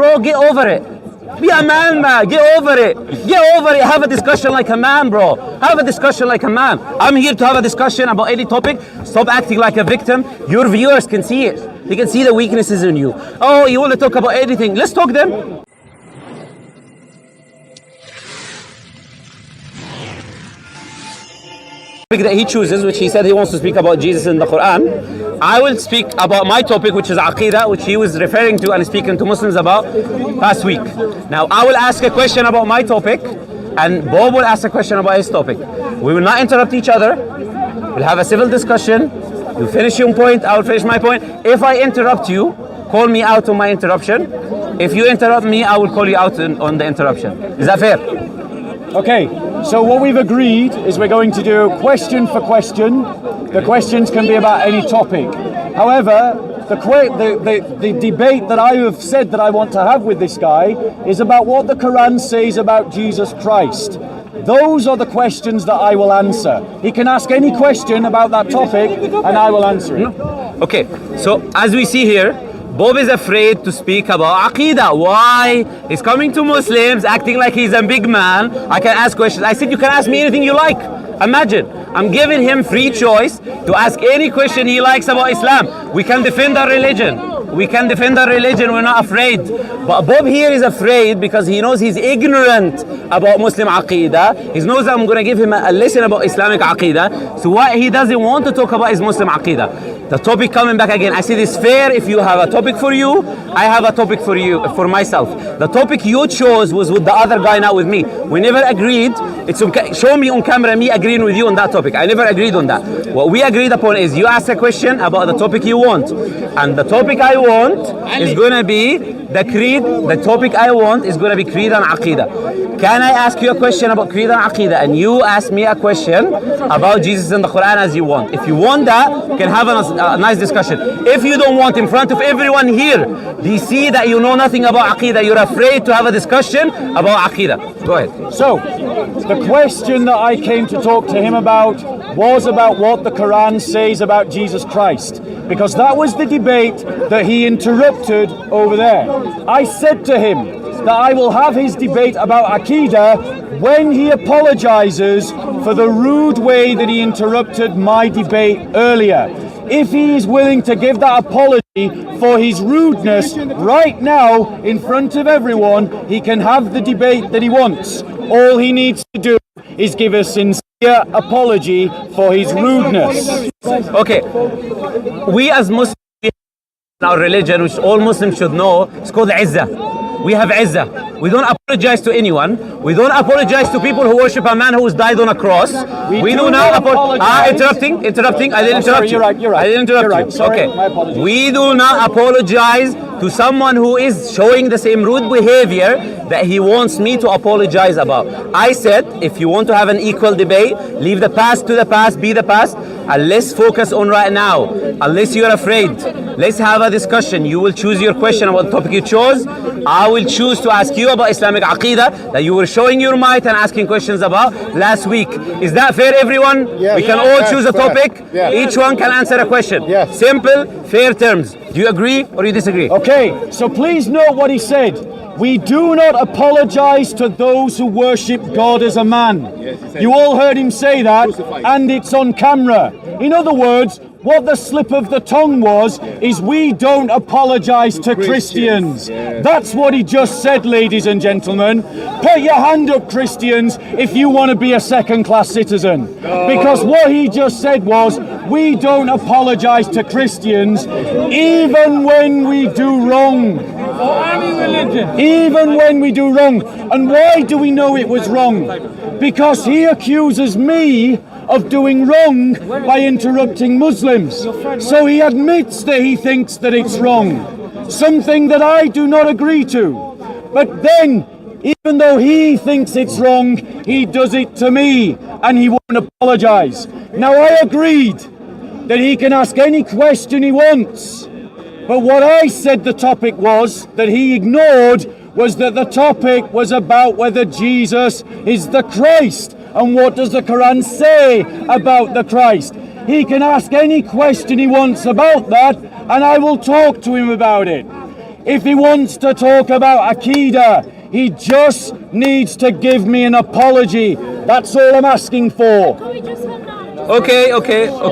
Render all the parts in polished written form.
Bro, get over it. Be a man, man. Get over it. Get over it. Have a discussion like a man, bro. Have a discussion like a man. I'm here to have a discussion about any topic. Stop acting like a victim. Your viewers can see it. They can see the weaknesses in you. Oh, you want to talk about anything? Let's talk then. That he chooses, which he said he wants to speak about Jesus in the Quran. I will speak about my topic, which is Aqidah, which he was referring to and speaking to Muslims about last week. Now I will ask a question about my topic and Bob will ask a question about his topic. We will not interrupt each other. We'll have a civil discussion. You finish your point, I will finish my point. If I interrupt you, call me out on my interruption. If you interrupt me, I will call you out on the interruption. Is that fair? Okay, so what we've agreed is we're going to do question for question. The questions can be about any topic. However, the debate that I have said that I want to have with this guy is about what the Quran says about Jesus Christ. Those are the questions that I will answer. He can ask any question about that topic and I will answer it. Okay, so as we see here, Bob is afraid to speak about Aqidah. Why? He's coming to Muslims acting like he's a big man. I can ask questions. I said you can ask me anything you like. Imagine, I'm giving him free choice to ask any question he likes about Islam. We can defend our religion. We can defend our religion, we're not afraid. But Bob here is afraid because he knows he's ignorant about Muslim Aqidah. He knows that I'm going to give him a lesson about Islamic Aqidah. So what he doesn't want to talk about is Muslim Aqidah. The topic coming back again. I said it's fair if you have a topic for you, I have a topic for you, for myself. The topic you chose was with the other guy, not with me. We never agreed. It's show me on camera me agreeing with you on that topic. I never agreed on that. What we agreed upon is you ask a question about the topic you want. And the topic I want is going to be the creed. The topic I want is going to be creed and Aqidah. Can I ask you a question about creed and Aqidah and you ask me a question about Jesus in the Quran as you want? If you want that, we can have a nice discussion. If you don't want in front of everyone here, they see that you know nothing about Aqidah, you're afraid to have a discussion about Aqidah. Go ahead. So, the question that I came to talk to him about was about what the Quran says about Jesus Christ, because that was the debate that he interrupted over there. I said to him that I will have his debate about Aqidah when he apologizes for the rude way that he interrupted my debate earlier. If he is willing to give that apology for his rudeness right now in front of everyone, he can have the debate that he wants. All he needs to do is give a sincere apology for his rudeness. Okay, we as Muslims, our religion, which all Muslims should know, it's called Izzah. We have Izzah. We don't apologize to anyone. We don't apologize to people who worship a man who has died on a cross. We do not apologize. Interrupting. I didn't interrupt you. You're right. I didn't interrupt you. Right. Sorry, okay. my apologies. We do not apologize to someone who is showing the same rude behavior that he wants me to apologize about. I said, if you want to have an equal debate, leave the past to the past, be the past, and let's focus on right now. Unless you're afraid, let's have a discussion. You will choose your question about the topic you chose. I will choose to ask you about Islamic Aqidah that you were showing your might and asking questions about last week. Is that fair, everyone? Yes. We can all choose a topic. Yes. Each one can answer a question. Yes. Simple, fair terms. Do you agree or you disagree? Okay, so please note what he said. We do not apologize to those who worship God as a man. You all heard him say that, and it's on camera. In other words, what the slip of the tongue was, is we don't apologize to Christians. That's what he just said, ladies and gentlemen. Put your hand up, Christians, if you want to be a second-class citizen. Because what he just said was, we don't apologize to Christians, even when we do wrong. Even when we do wrong. And why do we know it was wrong? Because he accuses me of doing wrong by interrupting Muslims. So he admits that he thinks that it's wrong, something that I do not agree to. But then, even though he thinks it's wrong, he does it to me and he won't apologize. Now I agreed that he can ask any question he wants, but what I said the topic was, that he ignored, was that the topic was about whether Jesus is the Christ. And what does the Quran say about the Christ? He can ask any question he wants about that, and I will talk to him about it. If he wants to talk about Aqidah, he just needs to give me an apology. That's all I'm asking for. Okay.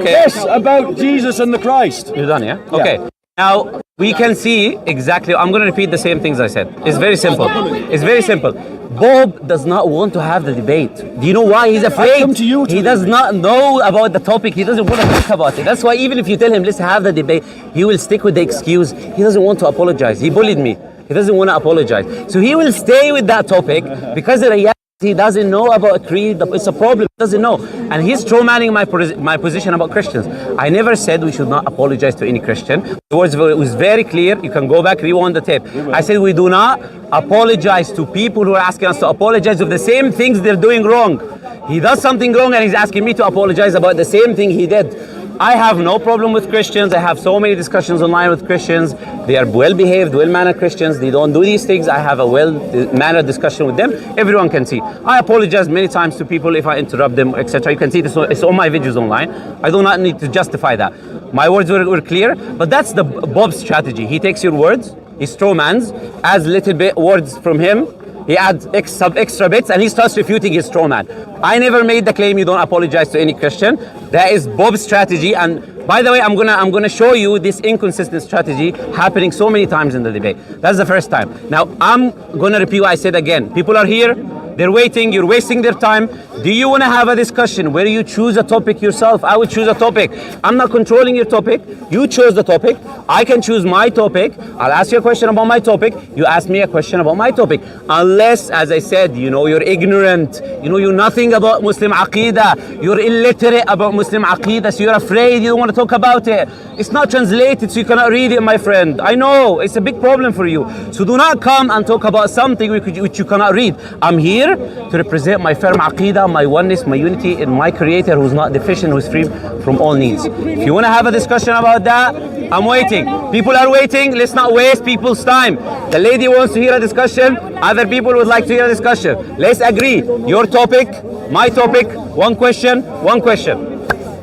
Yes, about Jesus and the Christ. You're done, yeah? Okay. Now, we can see exactly, I'm going to repeat the same things I said. It's very simple. It's very simple. Bob does not want to have the debate. Do you know why? He's afraid. I come to you He does not know about the topic. He doesn't want to talk about it. That's why even if you tell him, let's have the debate, he will stick with the excuse. He doesn't want to apologize. He bullied me. He doesn't want to apologize. So he will stay with that topic because the reality he doesn't know about creed. It's a problem. He doesn't know. And he's strawmanning my position about Christians. I never said we should not apologize to any Christian. The words was very clear. You can go back, rewind the tape. I said we do not apologize to people who are asking us to apologize of the same things they're doing wrong. He does something wrong and he's asking me to apologize about the same thing he did. I have no problem with Christians. I have so many discussions online with Christians. They are well-behaved, well-mannered Christians. They don't do these things. I have a well-mannered discussion with them. Everyone can see. I apologize many times to people if I interrupt them, etc. You can see this. It's on my videos online. I do not need to justify that. My words were clear, but that's the Bob's strategy. He takes your words, he strawmans, adds little bit words from him. He adds extra bits and he starts refuting his straw man. I never made the claim you don't apologize to any Christian. That is Bob's strategy. And by the way, I'm gonna show you this inconsistent strategy happening so many times in the debate. That's the first time. Now I'm gonna repeat what I said again. People are here. They're waiting, you're wasting their time. Do you want to have a discussion where you choose a topic yourself? I would choose a topic. I'm not controlling your topic. You chose the topic. I can choose my topic. I'll ask you a question about my topic. You ask me a question about my topic. Unless, as I said, you're ignorant. You know nothing about Muslim Aqidah. You're illiterate about Muslim Aqidah, so you're afraid. You don't want to talk about it. It's not translated, so you cannot read it, my friend. I know, it's a big problem for you. So do not come and talk about something which you cannot read. I'm here to represent my firm Aqidah, my oneness, my unity, and my Creator who's not deficient, who's free from all needs. If you want to have a discussion about that, I'm waiting. People are waiting. Let's not waste people's time. The lady wants to hear a discussion. Other people would like to hear a discussion. Let's agree. Your topic, my topic, one question, one question.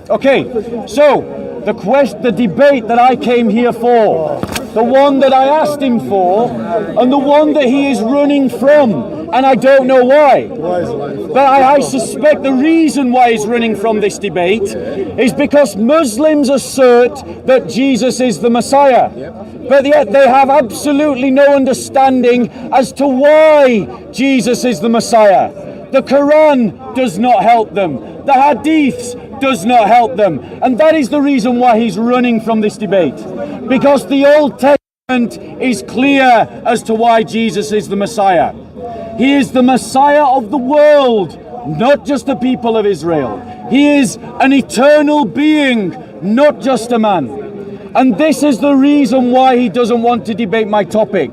Okay, so the debate that I came here for, the one that I asked him for, and the one that he is running from, and I don't know why. But I suspect the reason why he's running from this debate is because Muslims assert that Jesus is the Messiah. But yet they have absolutely no understanding as to why Jesus is the Messiah. The Quran does not help them. The Hadiths does not help them. And that is the reason why he's running from this debate. Because the Old Testament is clear as to why Jesus is the Messiah. He is the Messiah of the world, not just the people of Israel. He is an eternal being, not just a man. And this is the reason why he doesn't want to debate my topic.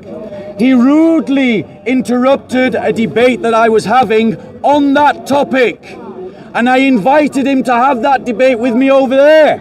He rudely interrupted a debate that I was having on that topic. And I invited him to have that debate with me over there.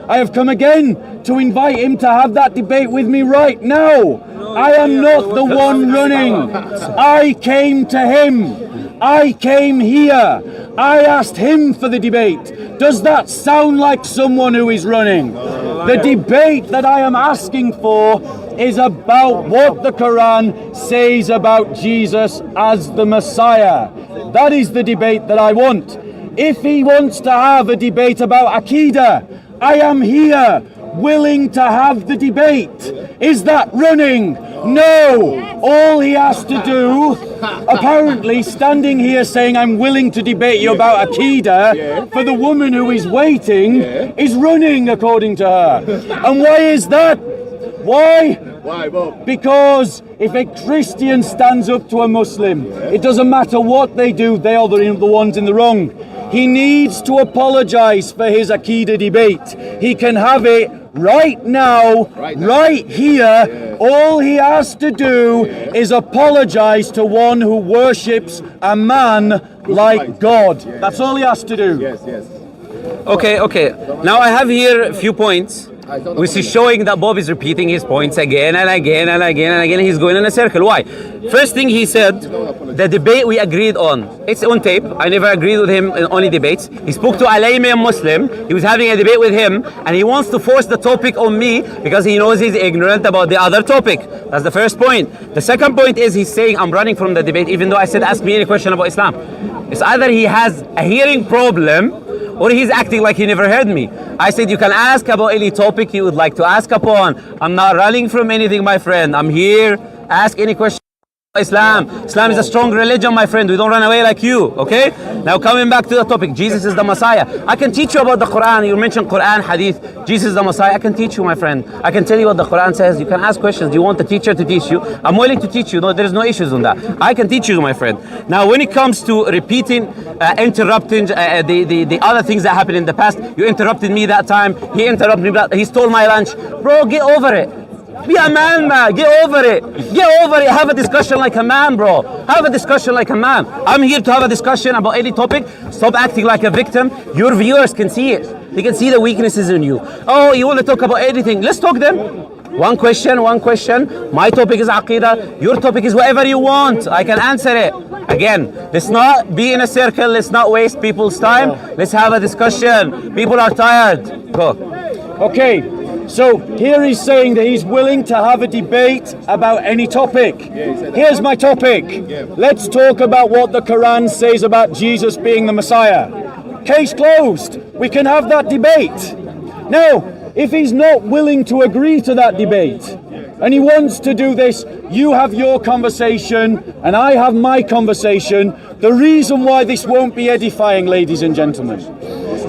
I have come again to invite him to have that debate with me right now. I am not the one running. I came to him. I came here. I asked him for the debate. Does that sound like someone who is running? The debate that I am asking for is about what the Quran says about Jesus as the Messiah. That is the debate that I want. If he wants to have a debate about Aqidah, I am here, willing to have the debate. Is that running? No. All he has to do, apparently standing here saying I'm willing to debate you about Aqidah for the woman who is waiting, is running according to her. And why is that? Why? Why, Bob? Because if a Christian stands up to a Muslim, it doesn't matter what they do, they are the ones in the wrong. He needs to apologize for his Aqidah debate. He can have it right now, right here. All he has to do is apologize to one who worships a man like God. That's all he has to do. Yes. Okay. Now I have here a few points. which is showing that Bob is repeating his points again and again and again and again. He's going in a circle. Why? First thing he said, the debate we agreed on. It's on tape. I never agreed with him in any debates. He spoke to a Muslim. He was having a debate with him, and he wants to force the topic on me because he knows he's ignorant about the other topic. That's the first point. The second point is he's saying I'm running from the debate, even though I said ask me any question about Islam. It's either he has a hearing problem or he's acting like he never heard me. I said you can ask about any topic you would like to ask upon. I'm not running from anything, my friend. I'm here. Ask any question. Islam is a strong religion, my friend. We don't run away like you, okay? Now coming back to the topic, Jesus is the Messiah. I can teach you about the Quran. You mentioned Quran, Hadith. Jesus is the Messiah. I can teach you, my friend. I can tell you what the Quran says. You can ask questions. Do you want the teacher to teach you? I'm willing to teach you. No, there is no issues on that. I can teach you, my friend. Now when it comes to repeating, interrupting the other things that happened in the past, you interrupted me that time. He interrupted me. He stole my lunch. Bro, get over it. Be a man, man. Get over it. Get over it. Have a discussion like a man, bro. Have a discussion like a man. I'm here to have a discussion about any topic. Stop acting like a victim. Your viewers can see it. They can see the weaknesses in you. Oh, you want to talk about anything? Let's talk then. One question, one question. My topic is Aqidah. Your topic is whatever you want. I can answer it. Again, let's not be in a circle. Let's not waste people's time. Let's have a discussion. People are tired. Go. Okay. So here he's saying that he's willing to have a debate about any topic. Here's my topic. Let's talk about what the Quran says about Jesus being the Messiah. Case closed. We can have that debate. Now, if he's not willing to agree to that debate and he wants to do this, you have your conversation and I have my conversation. The reason why this won't be edifying, ladies and gentlemen,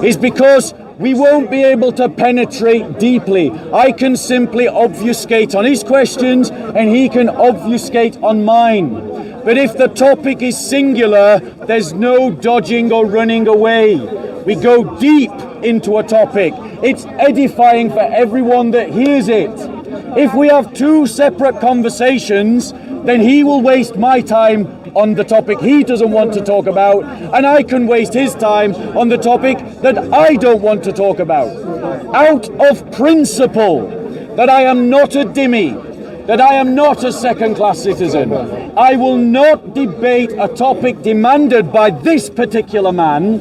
is because we won't be able to penetrate deeply. I can simply obfuscate on his questions and he can obfuscate on mine. But if the topic is singular, there's no dodging or running away. We go deep into a topic. It's edifying for everyone that hears it. If we have two separate conversations, then he will waste my time on the topic he doesn't want to talk about, and I can waste his time on the topic that I don't want to talk about. Out of principle, that I am not a dhimmi, that I am not a second-class citizen, I will not debate a topic demanded by this particular man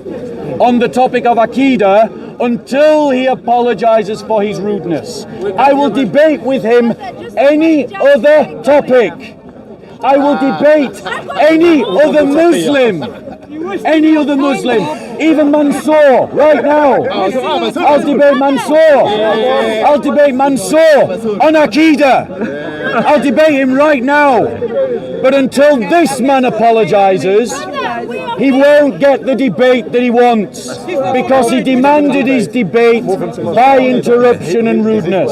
on the topic of Aqidah until he apologizes for his rudeness. I will debate with him any other topic. I will debate any other Muslim, even Mansour, right now. I'll debate Mansour. I'll debate Mansour on Aqidah. I'll debate him right now. But until this man apologizes, he won't get the debate that he wants because he demanded his debate by interruption and rudeness.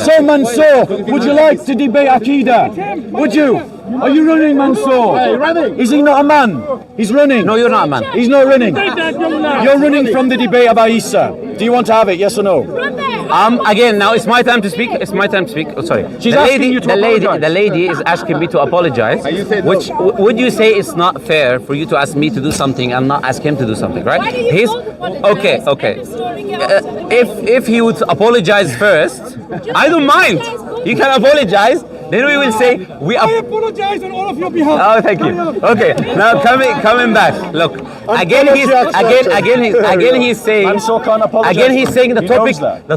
So Mansour, would you like to debate Aqidah? Would you? Are you running, Mansour? Is he not a man? He's running. No, you're not a man. He's not running. You're running from the debate about Isa. Do you want to have it? Yes or no? Again, now it's my time to speak. It's my time to speak. Oh, sorry. She's asking you to apologize. The lady is asking me to apologize. Which would you say it's not fair for you to ask me to do something and not ask him to do something, right? He's okay. If he would apologize first, I don't mind. You can apologize. Then we will say I apologize on all of your behalf. Oh, thank you. Okay, now coming back. Look, again he's saying the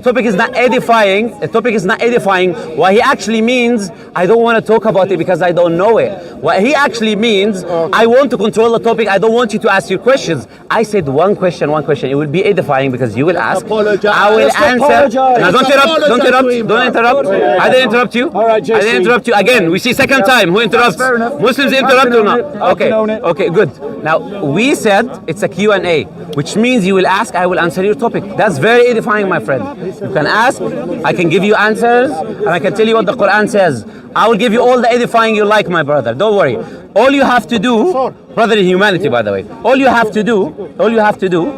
topic is not edifying. The topic is not edifying. What he actually means, I don't want to talk about it because I don't know it. What he actually means, I want to control the topic. I don't want you to ask your questions. I said one question. It will be edifying because you will ask. Apologize. I will answer. Now don't interrupt. I didn't interrupt you. All right, JC. I didn't interrupt you again. We see second time. Who interrupts? Muslims interrupt or not? Okay, good. Now we said it's a Q&A, which means you will ask, I will answer your topic. That's very edifying, my friend. You can ask, I can give you answers, and I can tell you what the Quran says. I will give you all the edifying you like, my brother. Don't worry. All you have to do, brother in humanity, by the way, all you have to do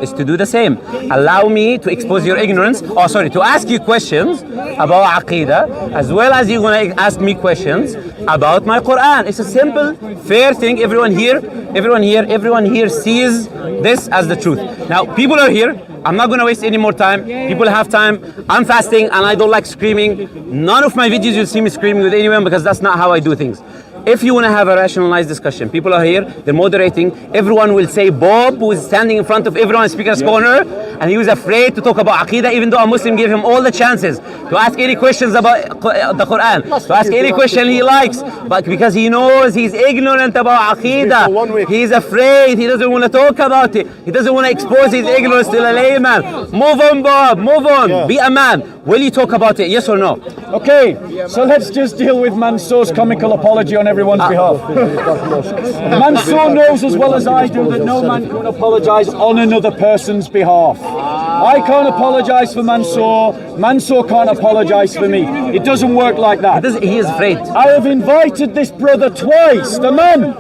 is to do the same. Allow me to expose your ignorance, to ask you questions about Aqidah, as well as you're going to ask me questions about my Quran. It's a simple, fair thing. Everyone here sees this as the truth. Now, people are here. I'm not going to waste any more time. People have time. I'm fasting and I don't like screaming. None of my videos you'll see me screaming with anyone because that's not how I do things. If you want to have a rationalized discussion, people are here, they're moderating. Everyone will say Bob, who is standing in front of everyone in speaker's corner, and he was afraid to talk about Aqidah, even though a Muslim gave him all the chances to ask any questions about the Quran, to ask any question he likes, but because he knows he's ignorant about Aqidah, he's afraid, he doesn't want to talk about it, he doesn't want to expose his ignorance to a layman. Move on, Bob, move on, be a man. Will you talk about it, yes or no? Okay, so let's just deal with Mansour's comical apology on everyone's behalf. Mansour knows as well as I do that no man can apologise on another person's behalf. I can't apologise for Mansour, Mansour can't apologise for me. It doesn't work like that. He is afraid. I have invited this brother twice, the man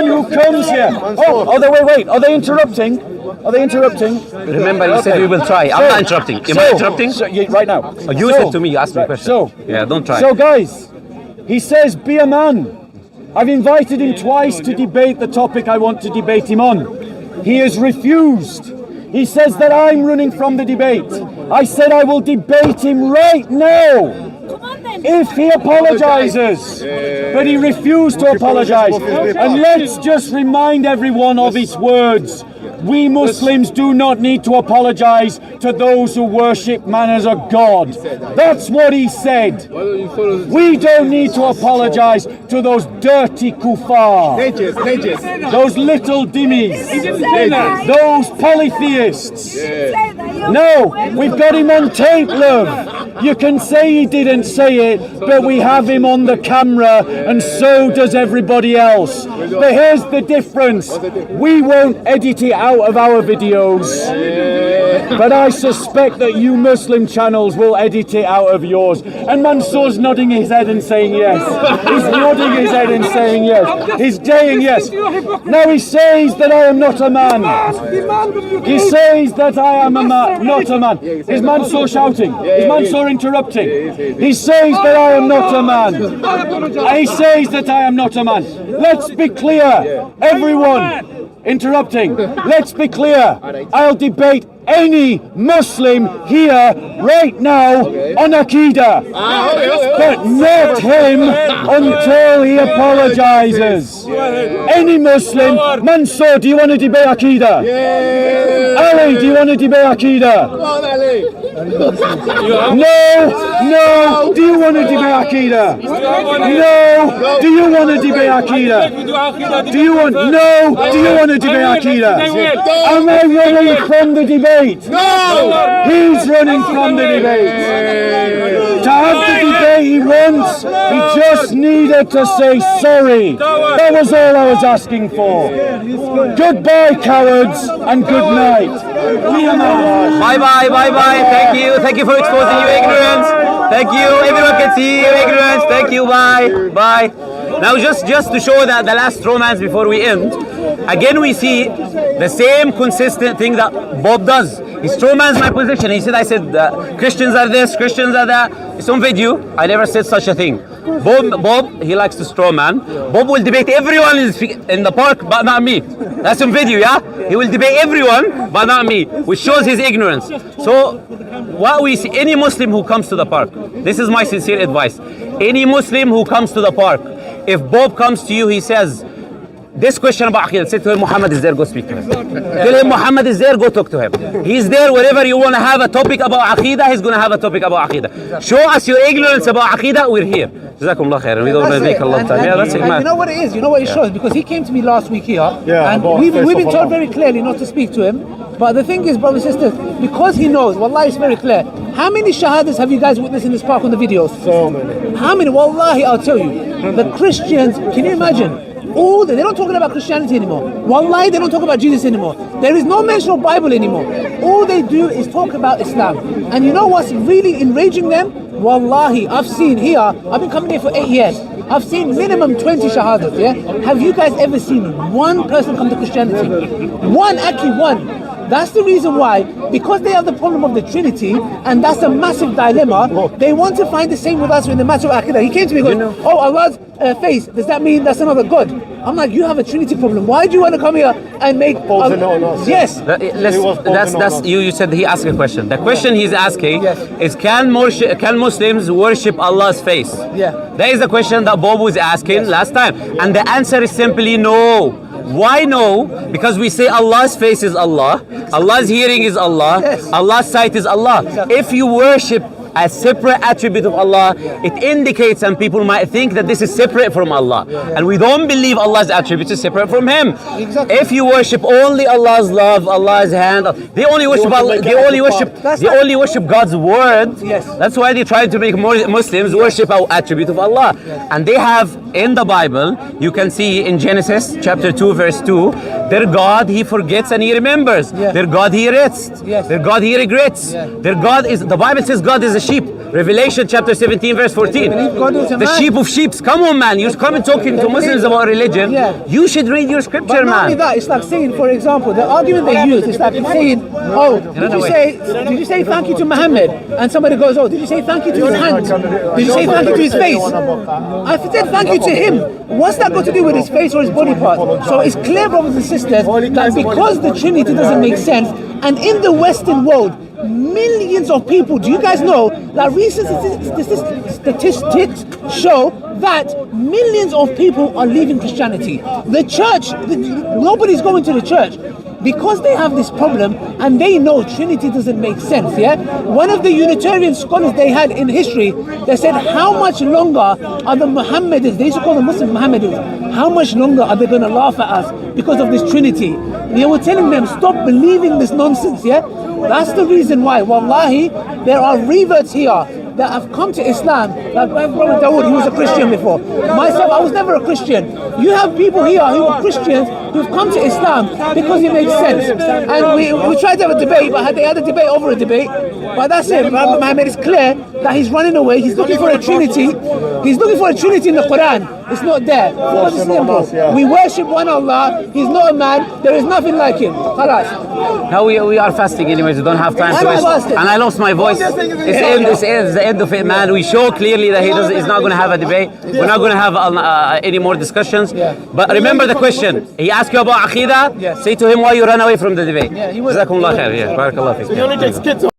who comes here. Wait, are they interrupting? Are they interrupting? Remember, you said we will try. I'm not interrupting. Am I interrupting? Right now. Oh, you said to me, you asked me a question. Yeah, don't try. So guys, he says, be a man. I've invited him twice to debate the topic I want to debate him on. He has refused. He says that I'm running from the debate. I said I will debate him right now if he apologises. But he refused to apologise. And let's just remind everyone of his words. We Muslims do not need to apologise to those who worship man as a god. That's what he said. We don't need to apologise to those dirty kuffar, those little dhimmis, those polytheists. No, we've got him on tape, love. You can say he didn't say it, but we have him on the camera, and so does everybody else. But here's the difference. We won't edit it out of our videos, but I suspect that you Muslim channels will edit it out of yours. And Mansour's nodding his head and saying yes. He's nodding his head and saying yes. He's saying yes. Now he says that I am not a man. He says that I am a man, not a man. Is Mansour shouting? Is Mansour interrupting? He says that I am not a man. He says that I am not a man. Let's be clear, everyone. Interrupting. Let's be clear. I'll debate any Muslim here right now on Aqidah, but not him until he apologises. Any Muslim. Mansour, do you want to debate Aqidah? Ali, do you want to debate Aqidah? No. Do you want to debate Aqidah? No. Do you want to debate Aqidah? Do you want to debate Aqidah? Am I running from the debate? No! He's running from the debate. To have the debate he wants, he just needed to say sorry. That was all I was asking for. Goodbye, cowards, and good night. Bye. Thank you for exposing your ignorance. Thank you. Everyone can see your ignorance. Thank you. Bye. Now just to show that the last romance before we end, again we see the same consistent thing that Bob does. He strawmans my position. I said Christians are this, Christians are that. It's on video. I never said such a thing. Bob, he likes to strawman. Bob will debate everyone in the park, but not me. That's on video, yeah? He will debate everyone, but not me, which shows his ignorance. So, what we see, any Muslim who comes to the park, this is my sincere advice. Any Muslim who comes to the park, if Bob comes to you, he says, this question about Aqidah, say to him, Muhammad is there, go speak to him. Tell him Muhammad is there, go talk to him. He's there wherever you want to have a topic about Aqidah, he's going to have a topic about Aqidah. Show us your ignorance about Aqidah, we're here. Jazakumullah khairan. We don't want to make a long time. Yeah, that's it, man. You know what it is? You know what it shows? Because he came to me last week here, and we've been told very clearly not to speak to him. But the thing is, brothers and sisters, because he knows, wallahi, it's very clear. How many shahadas have you guys witnessed in this park on the videos? So many. How many? Wallahi, I'll tell you. The Christians, can you imagine? They're not talking about Christianity anymore. Wallahi, they don't talk about Jesus anymore. There is no mention of Bible anymore. All they do is talk about Islam. And you know what's really enraging them? Wallahi, I've seen here, I've been coming here for 8 years. I've seen minimum 20 shahadas, yeah? Have you guys ever seen one person come to Christianity? One, actually one. That's the reason why, because they have the problem of the Trinity, and that's a massive dilemma, they want to find the same with us in the matter of Aqidah. He came to me going, oh, Allah's face, does that mean that's another God? I'm like, you have a Trinity problem. Why do you want to come here and make... yes. You said he asked a question. The question he's asking is, can Muslims worship Allah's face? Yeah. That is the question that Bob was asking last time. And the answer is simply no. Why no? Because we say Allah's face is Allah, Allah's hearing is Allah, Allah's sight is Allah. If you worship a separate attribute of Allah, it indicates, and people might think that this is separate from Allah. And we don't believe Allah's attributes is separate from Him. Exactly. If you worship only Allah's love, Allah's hand, they only worship Allah, they only worship God's word. Yes. That's why they try to make more Muslims worship our attribute of Allah. And they have in the Bible, you can see in Genesis chapter 2 verse 2, their God He forgets and He remembers. Their God He rests. Their God He regrets. Their God is, the Bible says God is a sheep. Revelation chapter 17 verse 14. The sheep of sheep. Come on, man. You come and talking to Muslims about religion. You should read your scripture, but not man. only that, it's like saying, for example, the argument they use is like saying, oh, did you say thank you to Muhammad? And somebody goes, oh, did you say thank you to his hand? Did you say thank you to his face? I said thank you to him. What's that got to do with his face or his body part? So it's clear, brothers and sisters, that because the Trinity doesn't make sense, and in the Western world, millions of people, do you guys know that recent statistics show that millions of people are leaving Christianity? The church, nobody's going to the church because they have this problem and they know Trinity doesn't make sense. One of the Unitarian scholars they had in history, they said, how much longer are the Mohammedans, they used to call them Muslim Mohammedans, how much longer are they going to laugh at us because of this Trinity? They were telling them, stop believing this nonsense. That's the reason why, wallahi, there are reverts here that have come to Islam. Like my brother Dawood, he was a Christian before. Myself, I was never a Christian. You have people here who are Christians who've come to Islam because it makes sense. And we tried to have a debate, but they had a debate over a debate. But that's it. Muhammad is clear that he's running away. He's looking for a Trinity. He's looking for a Trinity in the Quran. It's not there. It's simple. We worship one Allah. He's not a man. There is nothing like him. Khalas. Now we are fasting anyways. We don't have time to waste. And I lost my voice. It's the end of it, man. We show clearly that he's not going to have a debate. We're not going to have any more discussions. But remember the question. He asked you about Aqidah. Say to him why you ran away from the debate. Jazakumullah khair. Barakallah feek.